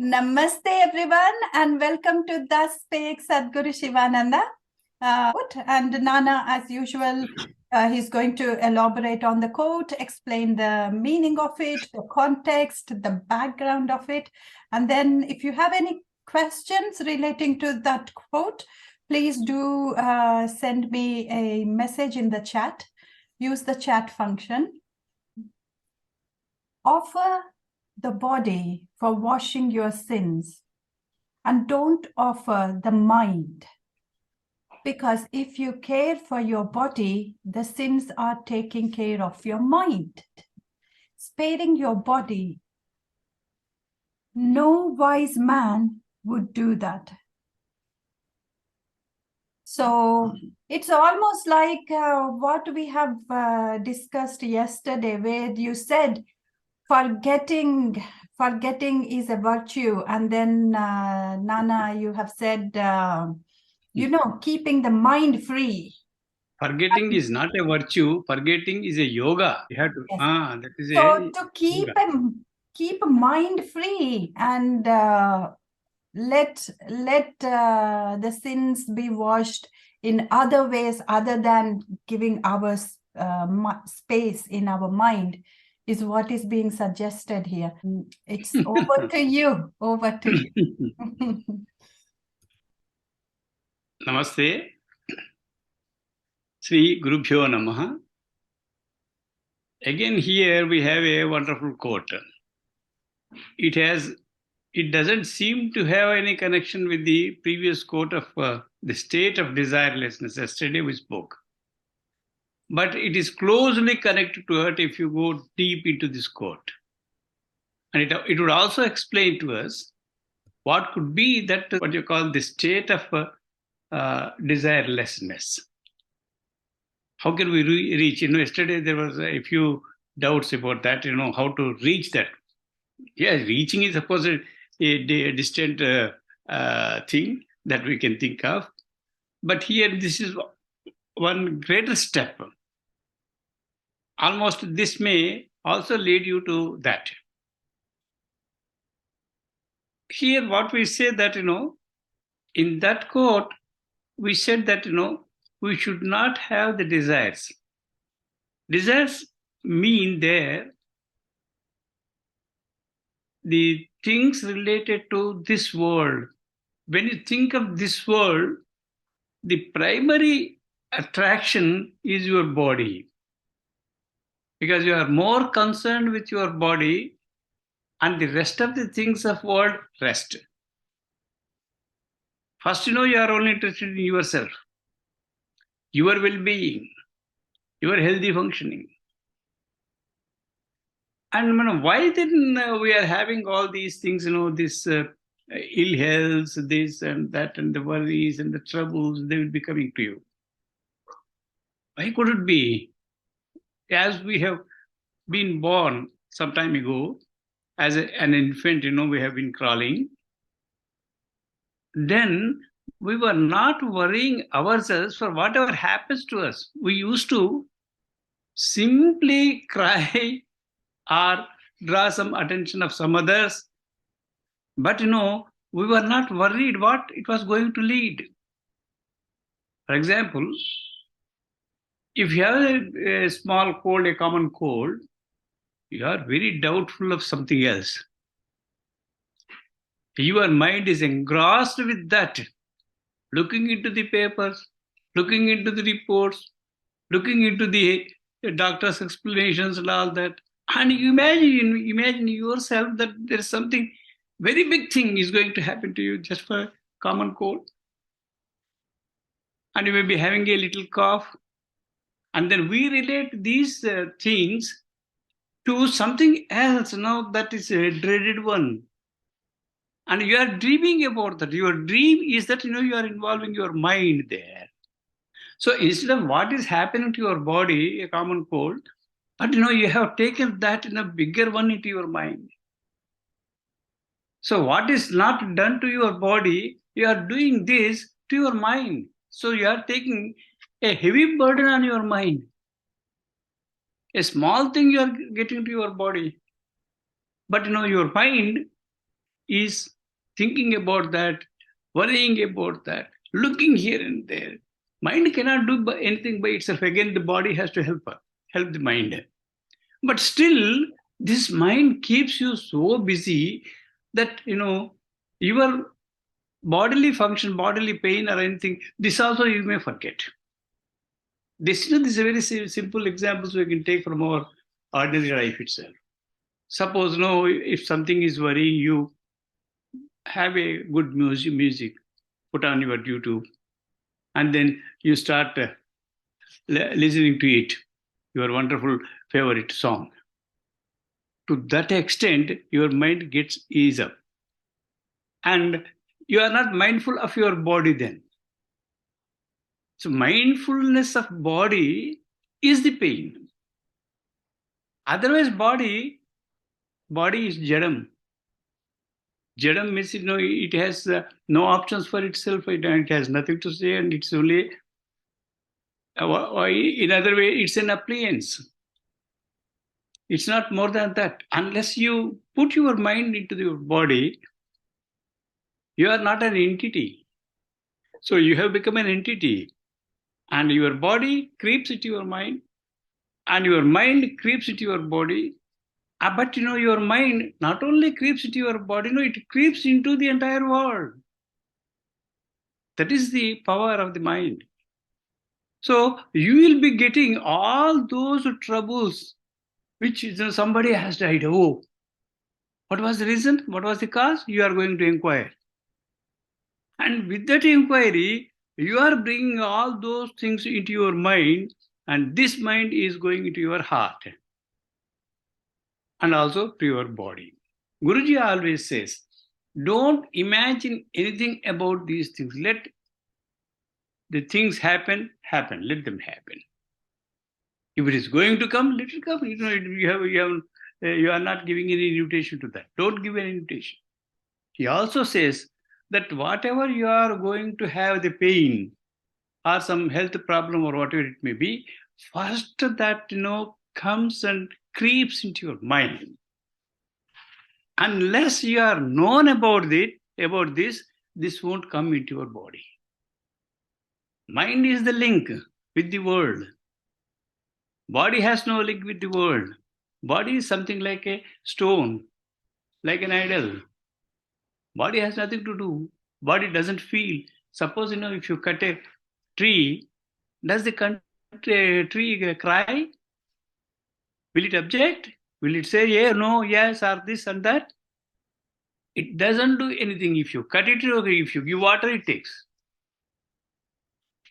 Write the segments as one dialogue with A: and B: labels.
A: Namaste everyone and welcome to the Spake Satguru Sivananda. And Nana, as usual, he's going to elaborate on the quote, explain the meaning of it, the context, the background of it. And then if you have any questions relating to that quote, please do send me a message in the chat. Use the chat function. Offer the body for washing your sins and don't offer the mind, because if you care for your body, the sins are taking care of your mind. Sparing your body, no wise man would do that. So it's almost like what we have discussed yesterday, where you said forgetting is a virtue, and then Nana, you have said keeping the mind free.
B: Forgetting is not a virtue. Forgetting is a yoga. You have to.
A: Yes.
B: That is
A: So to keep mind free and let the sins be washed in other ways other than giving our space in our mind is what is being suggested here. It's over to you. Over to you.
B: Namaste. Sri Gurubhyo Namaha. Again, here we have a wonderful quote. It doesn't seem to have any connection with the previous quote of the state of desirelessness. Yesterday we spoke. But it is closely connected to it if you go deep into this quote. And it would also explain to us what could be that, what you call the state of desirelessness. How can we reach? Yesterday there was a few doubts about that, how to reach that. Yes, reaching is, of course, a distant thing that we can think of. But here, this is one greater step. Almost this may also lead you to that. Here, what we say that, in that quote, we said that, we should not have the desires. Desires mean there the things related to this world. When you think of this world, the primary attraction is your body, because you are more concerned with your body, and the rest of the things of world rest. First, you are only interested in yourself, your well-being, your healthy functioning. And why then we are having all these things, this ill health, this and that, and the worries and the troubles, they will be coming to you. Why could it be? As we have been born some time ago, as an infant, we have been crawling. Then we were not worrying ourselves for whatever happens to us. We used to simply cry or draw some attention of some others. But, we were not worried what it was going to lead. For example, if you have a small cold, a common cold, you are very doubtful of something else. Your mind is engrossed with that, looking into the papers, looking into the reports, looking into the doctor's explanations and all that. And you imagine yourself that there's something very big thing is going to happen to you just for a common cold. And you may be having a little cough. And then we relate these things to something else, that is a dreaded one. And you are dreaming about that. Your dream is that, you are involving your mind there. So instead of what is happening to your body, a common cold, but you have taken that in a bigger one into your mind. So what is not done to your body, you are doing this to your mind. So you are taking a heavy burden on your mind. A small thing you are getting to your body. But your mind is thinking about that, worrying about that, looking here and there. Mind cannot do anything by itself. Again, the body has to help the mind. But still, this mind keeps you so busy that, your bodily function, bodily pain or anything, this also you may forget. This is a very simple examples we can take from our ordinary life itself. Suppose, if something is worrying you, have a good music, put on your YouTube, and then you start listening to it, your wonderful favorite song. To that extent, your mind gets ease up. And you are not mindful of your body then. So mindfulness of body is the pain. Otherwise, body is jadam. Jadam means, it has no options for itself. It has nothing to say, and it's only, in other way, it's an appliance. It's not more than that. Unless you put your mind into your body, you are not an entity. So you have become an entity, and your body creeps into your mind, and your mind creeps into your body. But your mind not only creeps into your body, it creeps into the entire world. That is the power of the mind. So you will be getting all those troubles which somebody has died. Oh, what was the reason? What was the cause? You are going to inquire. And with that inquiry, you are bringing all those things into your mind, and this mind is going into your heart and also to your body. Guruji always says, don't imagine anything about these things. Let the things happen. Let them happen. If it is going to come, let it come. You are not giving any invitation to that. Don't give an invitation. He also says that whatever you are going to have the pain or some health problem or whatever it may be, first that comes and creeps into your mind. Unless you are known about this won't come into your body. Mind is the link with the world. Body has no link with the world. Body is something like a stone, like an idol. Body has nothing to do. Body doesn't feel. Suppose, if you cut a tree, does the tree cry? Will it object? Will it say, yeah, no, yes, or this and that? It doesn't do anything. If you cut it, okay, if you give water, it takes.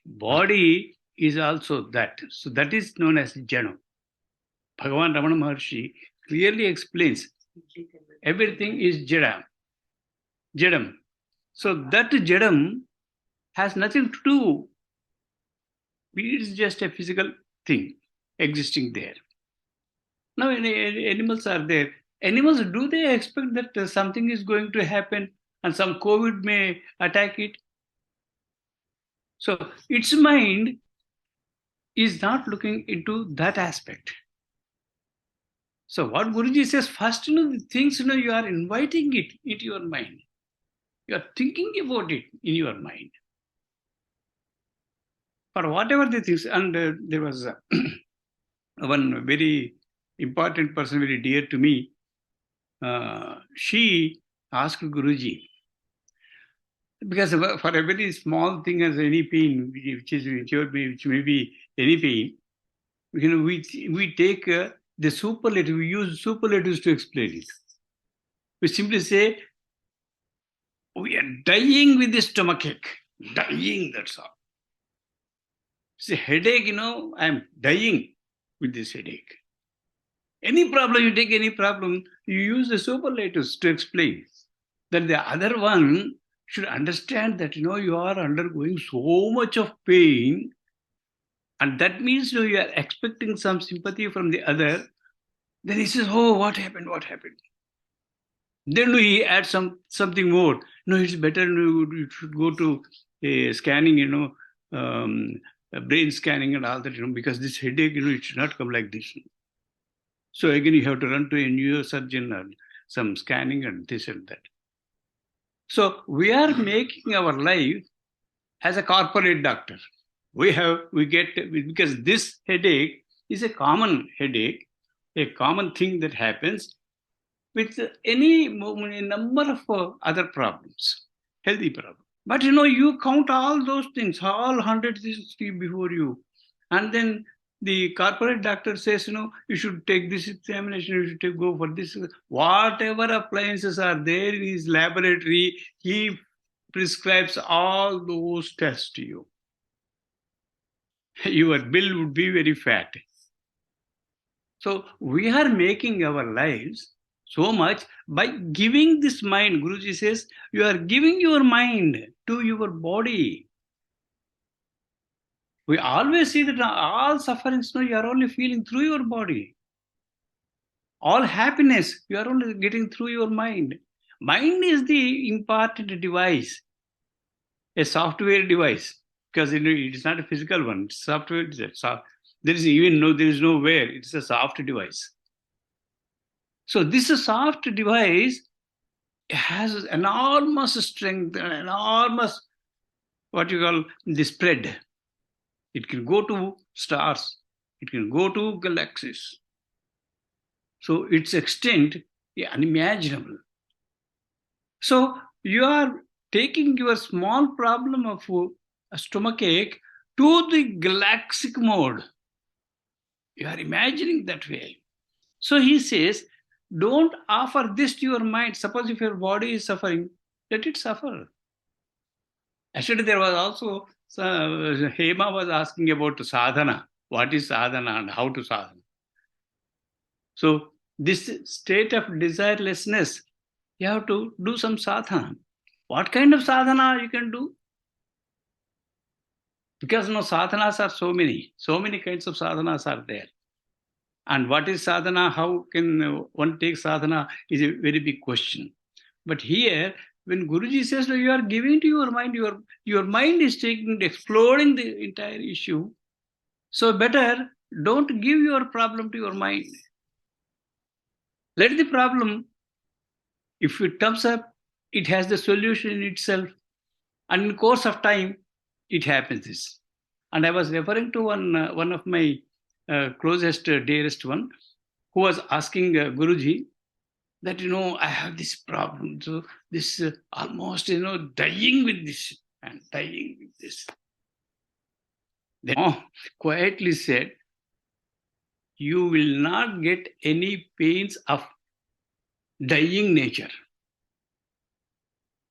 B: Body is also that. So that is known as Jano. Bhagavan Ramana Maharshi clearly explains everything is Jadam. So that Jadam has nothing to do. It is just a physical thing existing there. Now, animals are there. Animals, do they expect that something is going to happen and some COVID may attack it? So its mind is not looking into that aspect. So what Guruji says, first, the things, you are inviting it into your mind. You are thinking about it in your mind. For whatever the things, and there was one very important person, very dear to me. She asked Guruji, because for a very small thing as any pain, which may be any pain, we take the superlative, we use superlatives to explain it. We simply say, we are dying with the stomachache. Dying, that's all. It's a headache, I'm dying with this headache. Any problem, you take any problem, you use the superlatives to explain. That the other one should understand that, you are undergoing so much of pain, and that means, you are expecting some sympathy from the other. Then he says, oh, what happened? Then he adds something more. No, it's better, you should go to a scanning, brain scanning and all that, because this headache, it should not come like this. So again, you have to run to a neurosurgeon and some scanning and this and that. So we are making our life as a corporate doctor. We get, because this headache is a common headache, a common thing that happens with any moment, a number of other problems, healthy problems. But you count all those things, all 100 things before you. And then the corporate doctor says, you should take this examination, you should go for this. Whatever appliances are there in his laboratory, he prescribes all those tests to you. Your bill would be very fat. So we are making our lives so much by giving this mind. Guruji says, you are giving your mind to your body. We always see that all sufferings, you are only feeling through your body. All happiness, you are only getting through your mind. Mind is the important device, a software device, because it is not a physical one. It's software. There is no where. It's a soft device. So this soft device has enormous strength, enormous, what you call, the spread. It can go to stars. It can go to galaxies. So its extent is unimaginable. So you are taking your small problem of a stomachache to the galactic mode. You are imagining that way. So he says, don't offer this to your mind. Suppose if your body is suffering, let it suffer. Actually, there was also, Hema was asking about sadhana. What is sadhana and how to sadhana? So this state of desirelessness, you have to do some sadhana. What kind of sadhana you can do? Because sadhanas are so many kinds of sadhanas are there. And what is sadhana? How can one take sadhana is a very big question. But here, when Guruji says, no, you are giving to your mind, your mind is exploding the entire issue. So better don't give your problem to your mind. Let the problem, if it comes up, it has the solution in itself. And in course of time, it happens this. And I was referring to one of my closest, dearest one, who was asking Guruji that, I have this problem. So this almost, dying with this and dying with this. Then quietly said, you will not get any pains of dying nature,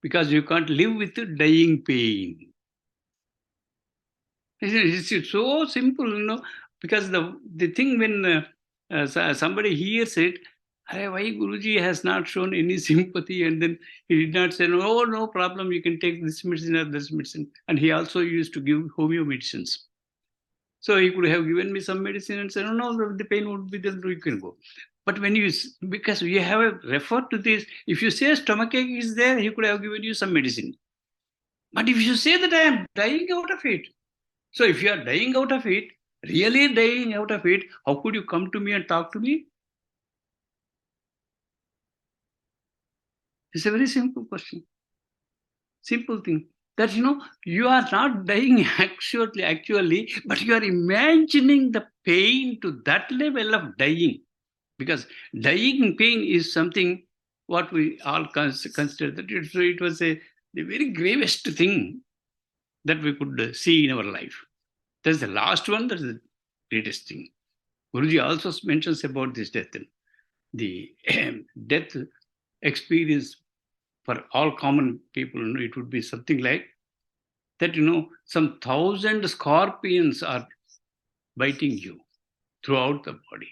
B: because you can't live with the dying pain. It's so simple, because the thing when somebody hears it, why Guruji has not shown any sympathy, and then he did not say, no problem, you can take this medicine or this medicine. And he also used to give homeo medicines. So he could have given me some medicine and said, no, the pain would be there, you can go. But because we have referred to this, if you say stomachache is there, he could have given you some medicine. But if you say that I am dying out of it, so if you are dying out of it, really dying out of it, how could you come to me and talk to me? It's a very simple question. Simple thing. That, you are not dying actually, but you are imagining the pain to that level of dying. Because dying pain is something what we all consider that it was the very gravest thing that we could see in our life. That's the last one, that's the greatest thing. Guruji also mentions about this death. The death experience for all common people, it would be something like that, some 1,000 scorpions are biting you throughout the body.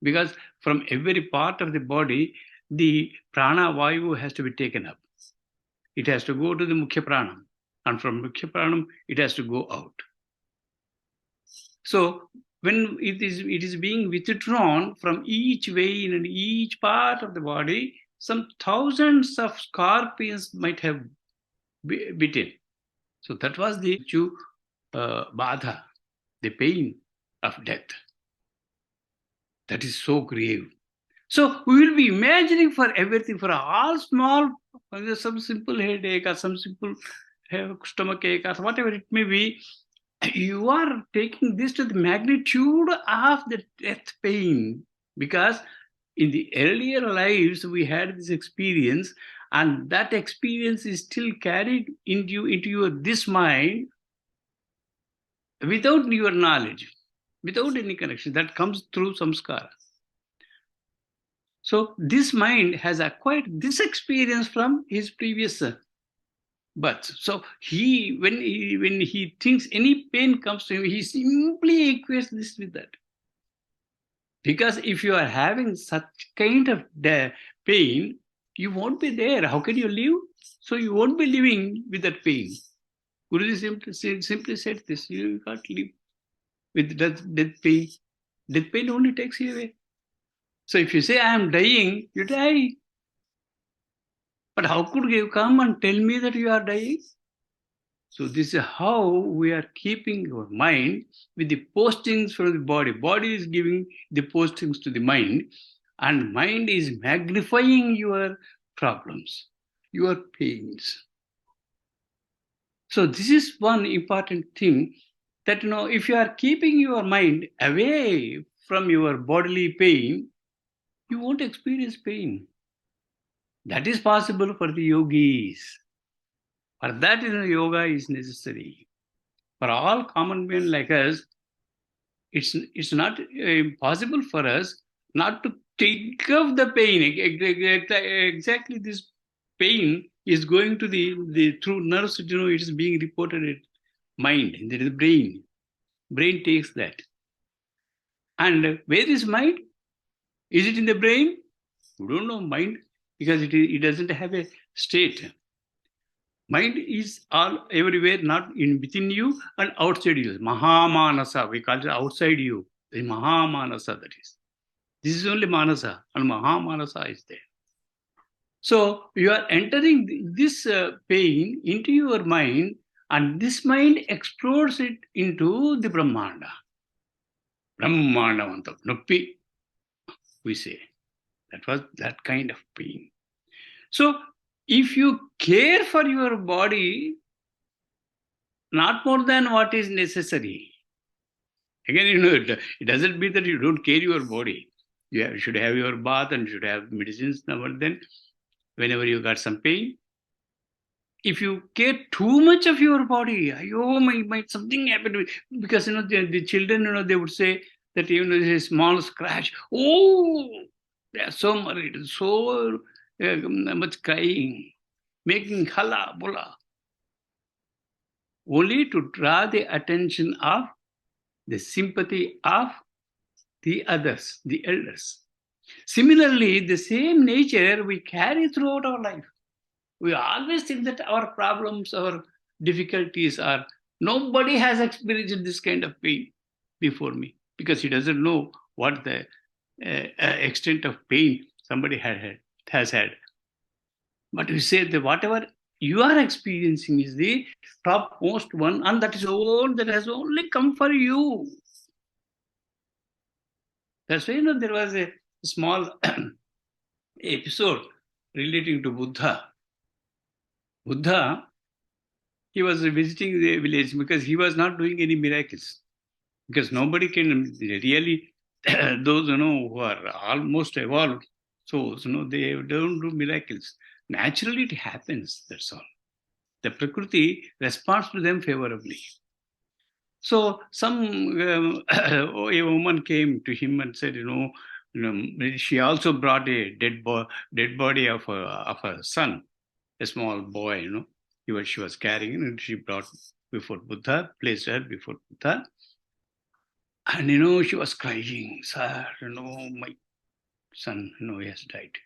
B: Because from every part of the body, the prana vayu has to be taken up. It has to go to the mukhya pranam. And from mukhya pranam, it has to go out. So when it is being withdrawn from each vein and each part of the body, some thousands of scorpions might have bitten. So that was the badha, the pain of death. That is so grave. So we will be imagining for everything, for all small or there's some simple headache or some simple stomach ache or whatever it may be, you are taking this to the magnitude of the death pain, because in the earlier lives we had this experience, and that experience is still carried into your this mind without your knowledge, without any connection. That comes through samskara. So this mind has acquired this experience from his previous birth. So when he thinks any pain comes to him, he simply equates this with that. Because if you are having such kind of pain, you won't be there. How can you live? So you won't be living with that pain. Guruji simply said this: you can't live with death pain. Death pain only takes you away. So if you say, I am dying, you die. But how could you come and tell me that you are dying? So this is how we are keeping your mind with the postings from the body. Body is giving the postings to the mind, and mind is magnifying your problems, your pains. So this is one important thing, that if you are keeping your mind away from your bodily pain, you won't experience pain. That is possible for the yogis. For that, yoga is necessary. For all common men like us, it's not possible for us not to think of the pain. Exactly this pain is going to the through nerves, it is being reported at mind. There is the brain. Brain takes that. And where is mind? Is it in the brain? You don't know mind, because it doesn't have a state. Mind is all everywhere, not in within you and outside you. Mahamanasa, we call it outside you. The Mahamanasa, that is. This is only Manasa, and Mahamanasa is there. So you are entering this pain into your mind, and this mind explodes it into the Brahmanda. Brahmanda Nuppi, we say. That was that kind of pain. So if you care for your body not more than what is necessary, again, it doesn't mean that you don't care your body. You should have your bath and should have medicines now and then, whenever you got some pain. If you care too much of your body, might something happen to me. Because the children, they would say that even a small scratch, they are so worried, so much crying, making halla bola, only to draw the attention of the sympathy of the others, the elders. Similarly, the same nature we carry throughout our life. We always think that our problems, our difficulties are, nobody has experienced this kind of pain before me, because he doesn't know what the extent of pain somebody has had. But we say that whatever you are experiencing is the topmost one, and that is all that has only come for you. That's why there was a small episode relating to Buddha. Buddha, he was visiting the village because he was not doing any miracles. Because nobody can really, those who are almost evolved souls, they don't do miracles. Naturally, it happens. That's all. The Prakriti responds to them favorably. So a woman came to him and said, she also brought a dead body of her son, a small boy, she was carrying, and she brought before Buddha, placed her before Buddha. And she was crying, sir, my son, he has died.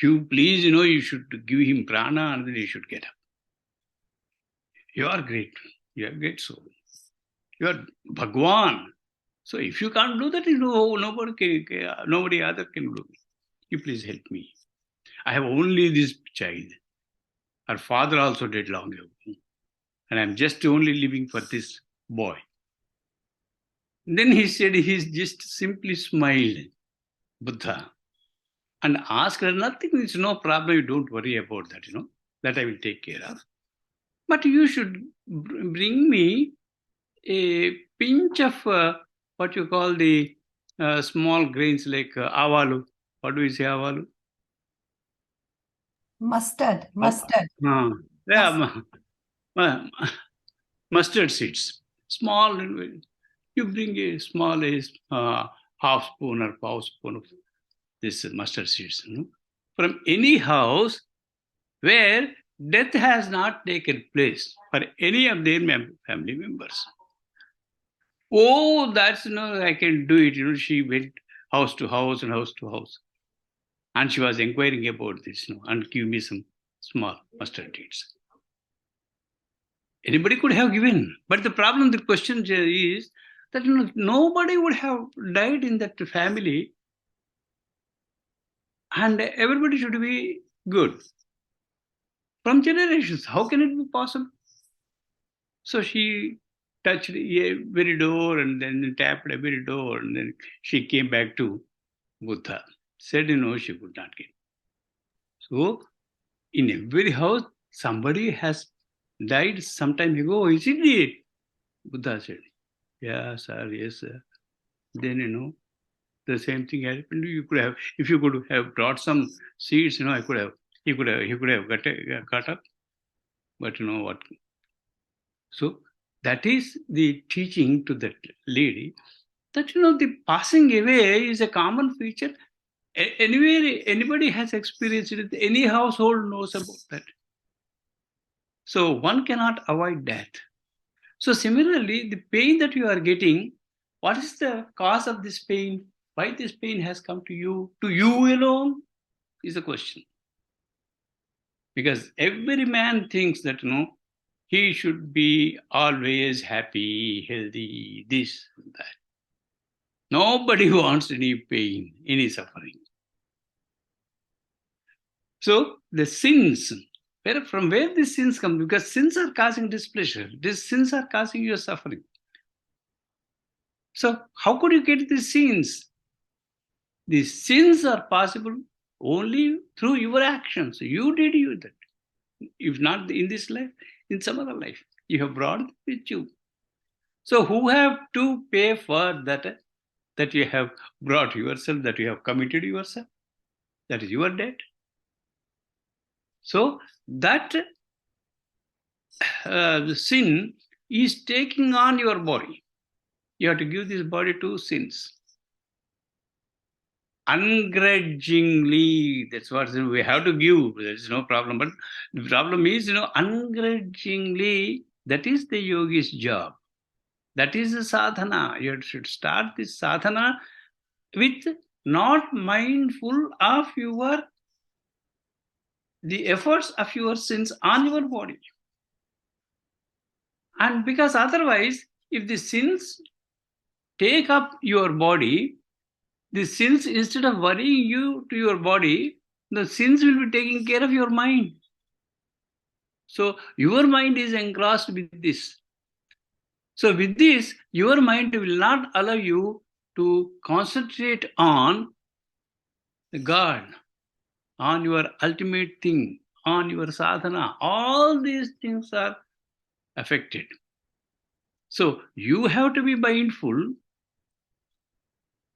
B: You please, you should give him prana and then he should get up. You are great. You are great soul. You are Bhagwan. So if you can't do that, nobody other can do it. You please help me. I have only this child. Her father also died long ago. And I'm just only living for this boy. Then he said, he just simply smiled, Buddha. and ask her, nothing, it's no problem, you don't worry about that, that I will take care of. But you should bring me a pinch of what you call the small grains like avalu. What do we say, avalu?
A: Mustard.
B: Yeah, mustard seeds. Small, you bring a small half spoon or half spoon of this mustard seeds from any house where death has not taken place for any of their family members. Oh, that's I can do it. She went house to house and house to house. And she was inquiring about this, and give me some small mustard seeds. Anybody could have given. But the problem, the question is that nobody would have died in that family, and everybody should be good. From generations, how can it be possible? So she touched a very door and then tapped a very door, and then she came back to Buddha. Said, she could not get. So, in every house, somebody has died some time ago, isn't it? Buddha said, yeah, sir, yes, sir. Then, the same thing happened. You could have, if you could have brought some seeds, he could have got up. But what? So, that is the teaching to that lady that, the passing away is a common feature. Anywhere, anybody has experienced it, any household knows about that. So one cannot avoid that. So similarly, the pain that you are getting, what is the cause of this pain? Why this pain has come to you alone, is the question. Because every man thinks that, he should be always happy, healthy, this, and that. Nobody wants any pain, any suffering. So the sins, from where these sins come? Because sins are causing displeasure. These sins are causing your suffering. So how could you get these sins? These sins are possible only through your actions. You did that. If not in this life, in some other life, you have brought it with you. So who have to pay for that you have brought yourself, that you have committed yourself? That is your debt. So that the sin is taking on your body. You have to give this body to sins. Ungrudgingly, that's what we have to give. There is no problem. But the problem is, ungrudgingly, that is the yogi's job. That is the sadhana. You should start this sadhana with not mindful of the efforts of your sins on your body. And because otherwise, if the sins take up your body, the sins, instead of worrying you to your body, the sins will be taking care of your mind. So your mind is engrossed with this. So with this, your mind will not allow you to concentrate on God, on your ultimate thing, on your sadhana. All these things are affected. So you have to be mindful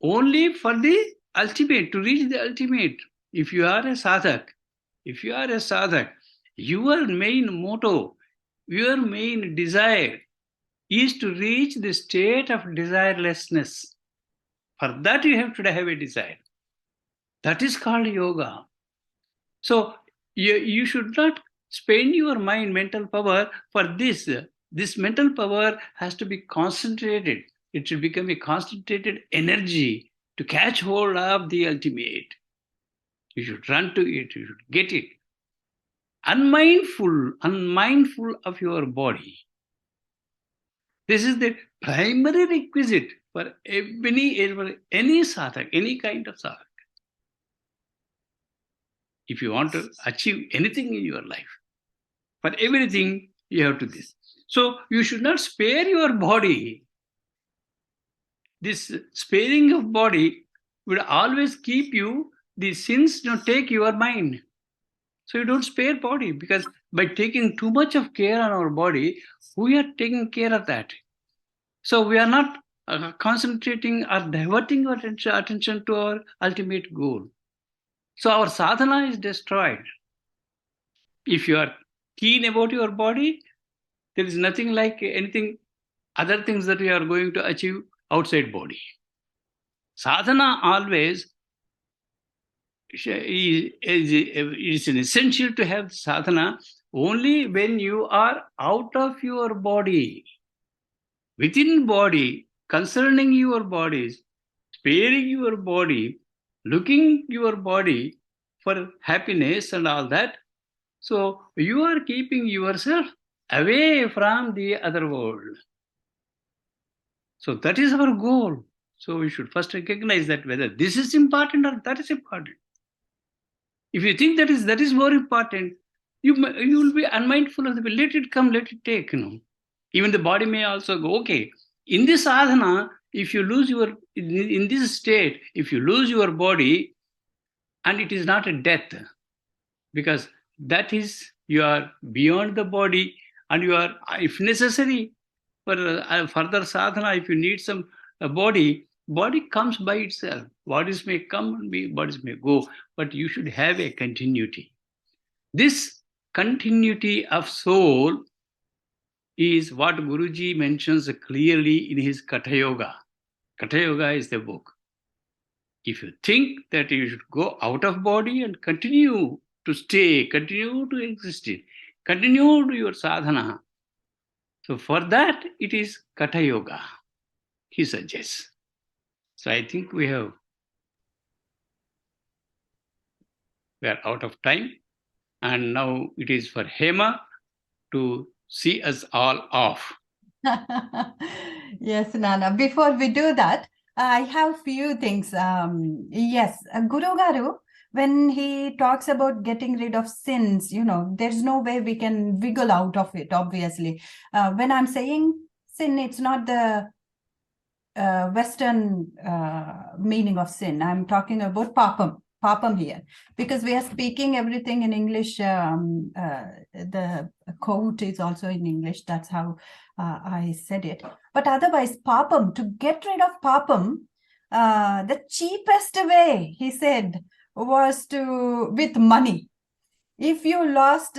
B: only for the ultimate, to reach the ultimate. If you are a sadhak, your main motto, your main desire is to reach the state of desirelessness. For that you have to have a desire. That is called yoga. So you should not spend your mental power for this. This mental power has to be concentrated. It should become a concentrated energy to catch hold of the ultimate. You should run to it. You should get it. Unmindful of your body. This is the primary requisite for any sadhak, any kind of sadhak. If you want to achieve anything in your life, for everything you have to this. So you should not spare your body. This sparing of body will always keep you the sins take your mind. So you don't spare body, because by taking too much of care on our body, we are taking care of that. So we are not concentrating or diverting our attention to our ultimate goal. So our sadhana is destroyed. If you are keen about your body, there is nothing like anything, other things that we are going to achieve outside body. Sadhana always is an essential to have sadhana only when you are out of your body. Within body, concerning your bodies, sparing your body, looking your body for happiness and all that. So you are keeping yourself away from the other world. So that is our goal. So we should first recognize that whether this is important or that is important. If you think that is more important, you will be unmindful of the let it come, let it take. Even the body may also go, okay. In this sadhana, if you lose in this state, if you lose your body, and it is not a death, because that is, you are beyond the body, and you are, if necessary, for further sadhana, if you need some body comes by itself. Bodies may come and bodies may go, but you should have a continuity. This continuity of soul is what Guruji mentions clearly in his Katha Yoga. Katha Yoga is the book. If you think that you should go out of body and continue to stay, continue to exist, continue to your sadhana, so for that it is Katha Yoga, he suggests. So I think we are out of time, and now it is for Hema to see us all off.
A: Yes, Nana. Before we do that, I have few things. Yes, Guru Garu, when he talks about getting rid of sins, there's no way we can wiggle out of it, obviously. When I'm saying sin, it's not the Western meaning of sin. I'm talking about papam here, because we are speaking everything in English. The quote is also in English. That's how I said it. But otherwise, papam, to get rid of papam, the cheapest way, he said, was with money. If you lost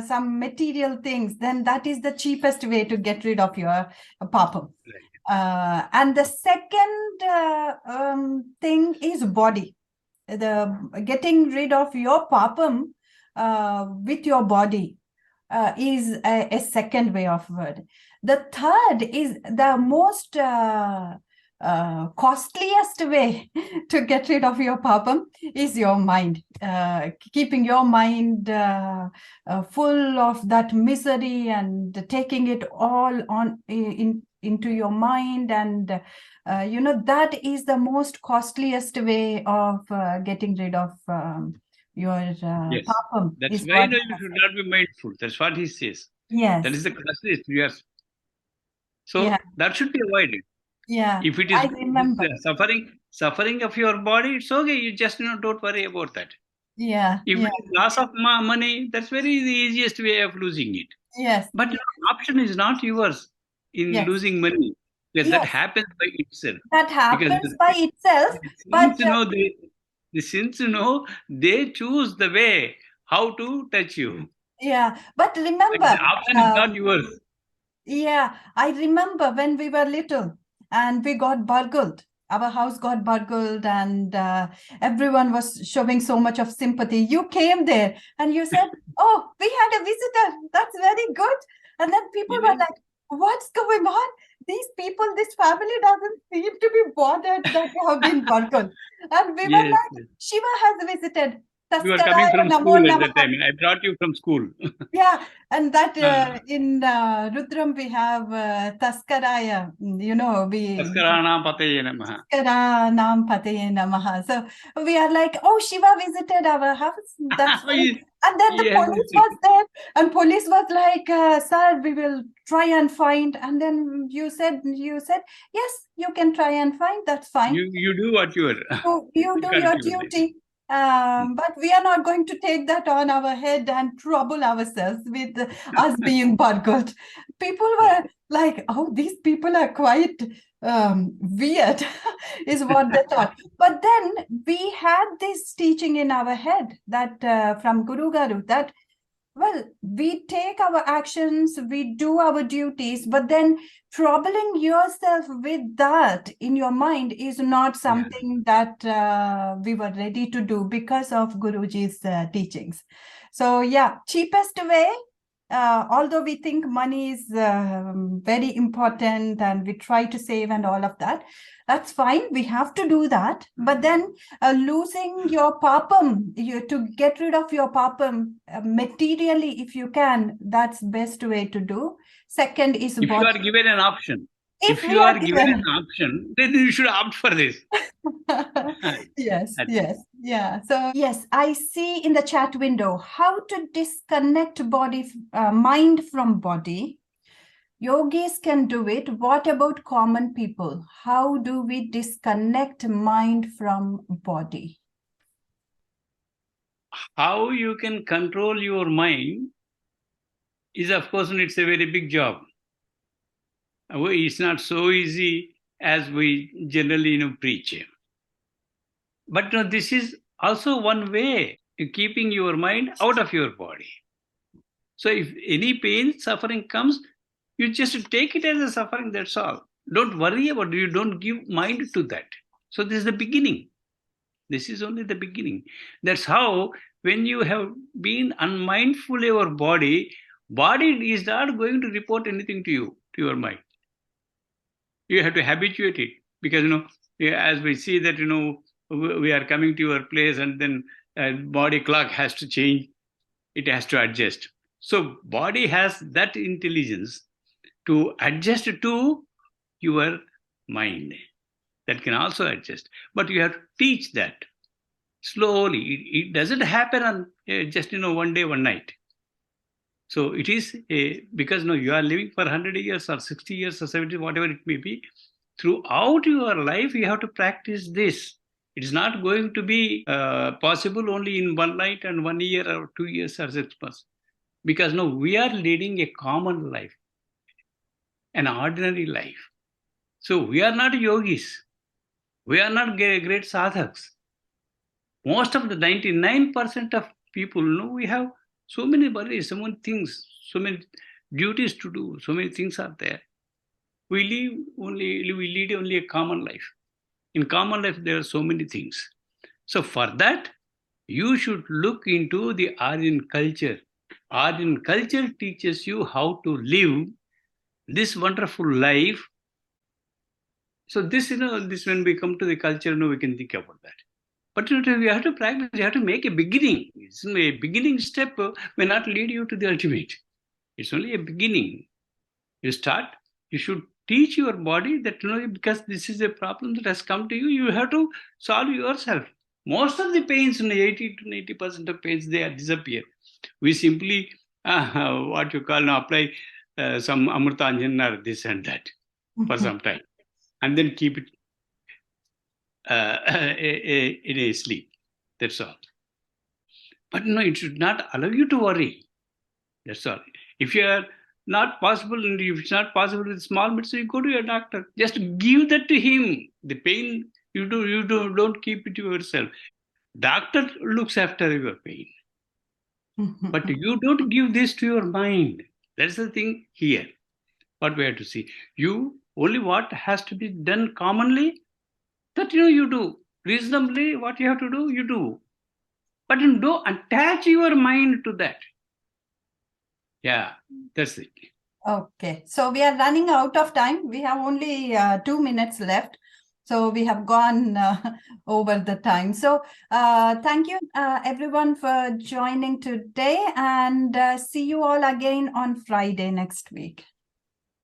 A: some material things, then that is the cheapest way to get rid of your papam. And the second thing is body. The getting rid of your papam with your body is a second way of word. The third is the most costliest way to get rid of your papam is your mind. Keeping your mind full of that misery and taking it all on into your mind, and that is the most costliest way of getting rid of your
B: yes.
A: papam.
B: That's why you should not be mindful. That's what he says.
A: Yes.
B: That is the costliest. Yes. So
A: yeah.
B: that should be avoided.
A: Yeah.
B: If it is
A: I remember.
B: suffering of your body, it's okay. You just don't worry about that.
A: Yeah.
B: If it is loss of money, that's the easiest way of losing it.
A: Yes.
B: But the option is not yours in losing money. Because that happens by itself.
A: That happens by itself.
B: But the sins, they choose the way how to touch you.
A: Yeah, but remember,
B: the option is not yours.
A: Yeah, I remember when we were little and we got burgled. Our house got burgled, and everyone was showing so much of sympathy. You came there and you said, "Oh, we had a visitor. That's very good." And then people were like, "What's going on? These people, this family doesn't seem to be bothered that they have been burgled." And we were like, "Shiva has visited."
B: You were coming from school at that time. I brought you from school.
A: Yeah, and that in Rudram we have Taskaraya,
B: Taskarana Pataye Namaha.
A: Taskarana Pataye Namaha. So we are like, oh, Shiva visited our house. That's right. And then the police was there, and police was like, sir, we will try and find. And then you said, yes, you can try and find. That's fine.
B: You do what you are.
A: You do your duty. But we are not going to take that on our head and trouble ourselves with us being burgled. People were like, oh, these people are quite weird, is what they thought. But then we had this teaching in our head that from Guru Garu that, well, we take our actions, we do our duties, but then troubling yourself with that in your mind is not something that we were ready to do because of Guruji's teachings. So yeah, cheapest way, although we think money is very important and we try to save and all of that, that's fine. We have to do that. But then losing your papam, to get rid of your papam materially, if you can, that's best way to do. Second is
B: if you are given an option, if you are given an option, then you should opt for this.
A: Yes, yes, yeah. So yes, I see in the chat window how to disconnect mind from body. Yogis can do it. What about common people? How do we disconnect mind from body?
B: How you can control your mind is, of course, it's a very big job. It's not so easy as we generally preach. But this is also one way of keeping your mind out of your body. So if any pain, suffering comes, you just take it as a suffering, that's all. Don't worry about it. You don't give mind to that. So this is the beginning. This is only the beginning. That's how when you have been unmindful of your body is not going to report anything to you, to your mind. You have to habituate it because, as we see that, we are coming to your place and then body clock has to change. It has to adjust. So body has that intelligence to adjust to your mind. That can also adjust. But you have to teach that slowly. It doesn't happen on just, one day, one night. So it is because you are living for 100 years or 60 years or 70, whatever it may be. Throughout your life, you have to practice this. It is not going to be possible only in one night and 1 year or 2 years or 6 months. Because we are leading a common life, an ordinary life. So we are not yogis. We are not great sadhaks. Most of the 99% of people, we have so many worries, so many things, so many duties to do, so many things are there. We lead only a common life. In common life, there are so many things. So for that, you should look into the Aryan culture. Aryan culture teaches you how to live this wonderful life. So this, this when we come to the culture, we can think about that. But we have to practice, you have to make a beginning. It's a beginning step may not lead you to the ultimate. It's only a beginning. You start, you should teach your body that, because this is a problem that has come to you, you have to solve yourself. Most of the pains, 80 to 90% of pains, they disappear. We simply, what you call now, apply some amritanjan or this and that for some time. And then keep it in a sleep. That's all. But it should not allow you to worry. That's all. If you are not possible, and if it's not possible with small medicine, you go to your doctor. Just give that to him. The pain, don't keep it to yourself. Doctor looks after your pain. But you don't give this to your mind. That's the thing here. What we have to see. You only what has to be done commonly, that you do. Reasonably, what you have to do, you do. But don't attach your mind to that. Yeah, that's it.
A: Okay, so we are running out of time. We have only 2 minutes left. So we have gone over the time. So thank you everyone for joining today, and see you all again on Friday next week.